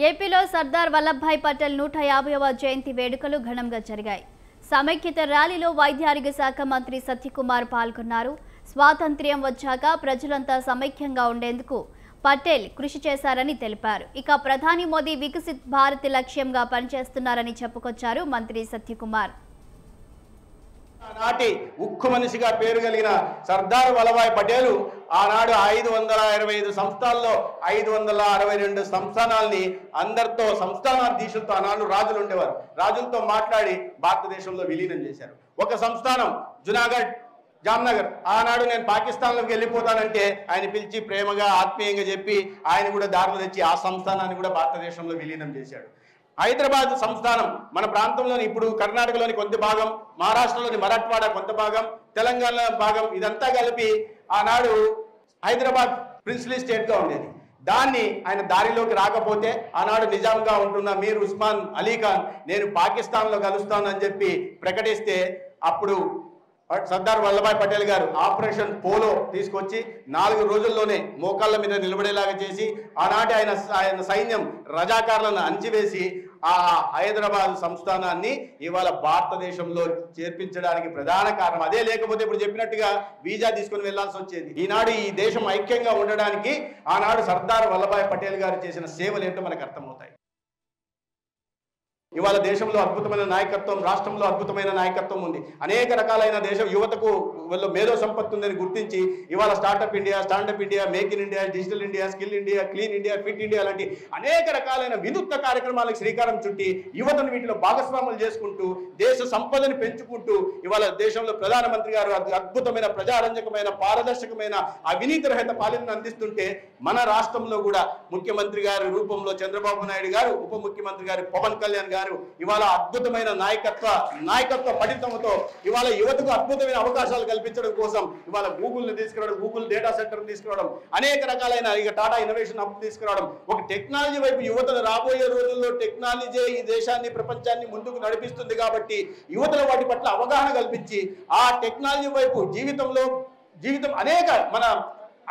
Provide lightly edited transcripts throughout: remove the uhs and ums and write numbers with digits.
ఏపీలో సర్దార్ వల్లభాయ్ పటేల్ 150వ జయంతి వేడుకలు ఘనంగా జరిగాయి. సమైక్యత ర్యాలీలో వైద్య ఆరోగ్య శాఖ మంత్రి సత్యకుమార్ పాల్గొన్నారు. స్వాతంత్ర్యం వచ్చాక ప్రజలంతా సమైక్యంగా ఉండేందుకు పటేల్ కృషి చేశారని తెలిపారు. ఇక ప్రధాని మోదీ వికసిత్ భారత్ లక్ష్యంగా పనిచేస్తున్నారని చెప్పుకొచ్చారు మంత్రి సత్యకుమార్. ఆనాటి ఉక్కు మనిషిగా పేరు కలిగిన సర్దార్ వల్లభాయ్ పటేల్ ఆనాడు 525 సంస్థాల్లో 562 సంస్థానాల్ని అందరితో సంస్థానాధీశులతో ఆనాడు రాజులు ఉండేవారు. రాజులతో మాట్లాడి భారతదేశంలో విలీనం చేశారు. ఒక సంస్థానం జునాగఢ్, జామ్నగర్. ఆనాడు నేను పాకిస్తాన్లోకి వెళ్ళిపోతానంటే ఆయన పిలిచి ప్రేమగా ఆత్మీయంగా చెప్పి ఆయన కూడా దారులు తెచ్చి ఆ సంస్థానాన్ని కూడా భారతదేశంలో విలీనం చేశాడు. హైదరాబాద్ సంస్థానం మన ప్రాంతంలోని ఇప్పుడు కర్ణాటకలోని కొంత భాగం, మహారాష్ట్రలోని మరాఠ్వాడ కొంత భాగం, తెలంగాణ భాగం, ఇదంతా కలిపి ఆనాడు హైదరాబాద్ ప్రిన్స్లీ స్టేట్గా ఉండేది. దాన్ని ఆయన దారిలోకి రాకపోతే ఆనాడు నిజాంగా ఉంటున్న మీర్ ఉస్మాన్ అలీ ఖాన్ నేను పాకిస్తాన్లో కలుస్తానని చెప్పి ప్రకటిస్తే అప్పుడు సర్దార్ వల్లభాయ్ పటేల్ గారు ఆపరేషన్ పోలో తీసుకొచ్చి 4 రోజుల్లోనే మోకాళ్ళ మీద నిలబడేలాగా చేసి ఆనాటి ఆయన సైన్యం రజాకారులను అణచివేసి ఆ హైదరాబాద్ సంస్థానాన్ని ఇవాళ భారతదేశంలో చేర్పించడానికి ప్రధాన కారణం అదే. లేకపోతే ఇప్పుడు చెప్పినట్టుగా వీజా తీసుకుని వెళ్లాల్సి వచ్చేది. ఈనాడు ఈ దేశం ఐక్యంగా ఉండడానికి ఆనాడు సర్దార్ వల్లభాయ్ పటేల్ గారు చేసిన సేవలు ఏంటో మనకు అర్థమవుతాయి. ఇవాళ దేశంలో అద్భుతమైన నాయకత్వం, రాష్ట్రంలో అద్భుతమైన నాయకత్వం ఉంది. అనేక రకాలైన దేశం యువతకు వీళ్ళు మేధో సంపత్తి ఉందని గుర్తించి ఇవాళ startup India, standup India, make in India, digital India, skill India, clean India, fit India లాంటి అనేక రకాలైన వినూత్న కార్యక్రమాలకు శ్రీకారం చుట్టి యువతను వీటిలో భాగస్వాములు చేసుకుంటూ దేశ సంపదని పెంచుకుంటూ ఇవాళ దేశంలో ప్రధానమంత్రి గారు అద్భుతమైన ప్రజారంజకమైన పారదర్శకమైన అవినీతి రహిత పాలనను అందిస్తుంటే మన రాష్ట్రంలో కూడా ముఖ్యమంత్రి గారి రూపంలో చంద్రబాబు నాయుడు గారు, ఉప ముఖ్యమంత్రి గారు పవన్ కళ్యాణ్ గారు ఇవాళ అద్భుతమైన నాయకత్వ పఠితంతో ఇవాళ యువతకు అద్భుతమైన అవకాశాలు కల్పించడం కోసం ఇవాళ గూగుల్ని తీసుకురావడం, గూగుల్ డేటా సెంటర్ని తీసుకురావడం, అనేక రకాలైన ఇక టాటా ఇన్నోవేషన్ హబ్ తీసుకురావడం, ఒక టెక్నాలజీ వైపు యువతను రాబోయే రోజుల్లో టెక్నాలజీ ఈ దేశాన్ని ప్రపంచాన్ని ముందుకు నడిపిస్తుంది కాబట్టి యువతల వాటి పట్ల అవగాహన కల్పించి ఆ టెక్నాలజీ వైపు జీవితం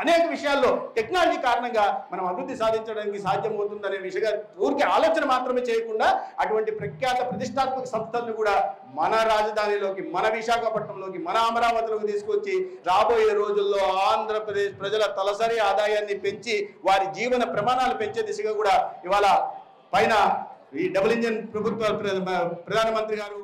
అనేక విషయాల్లో టెక్నాలజీ కారణంగా మనం అభివృద్ధి సాధించడానికి సాధ్యమవుతుందనే విషయంగా ఊరికే ఆలోచన మాత్రమే చేయకుండా అటువంటి ప్రఖ్యాత ప్రతిష్టాత్మక సంస్థలను కూడా మన రాజధానిలోకి, మన విశాఖపట్నంలోకి, మన అమరావతిలోకి తీసుకొచ్చి రాబోయే రోజుల్లో ఆంధ్రప్రదేశ్ ప్రజల తలసరి ఆదాయాన్ని పెంచి వారి జీవన ప్రమాణాలు పెంచే దిశగా కూడా ఇవాళ పైన ఈ డబుల్ ఇంజన్ ప్రభుత్వ ప్రధానమంత్రి గారు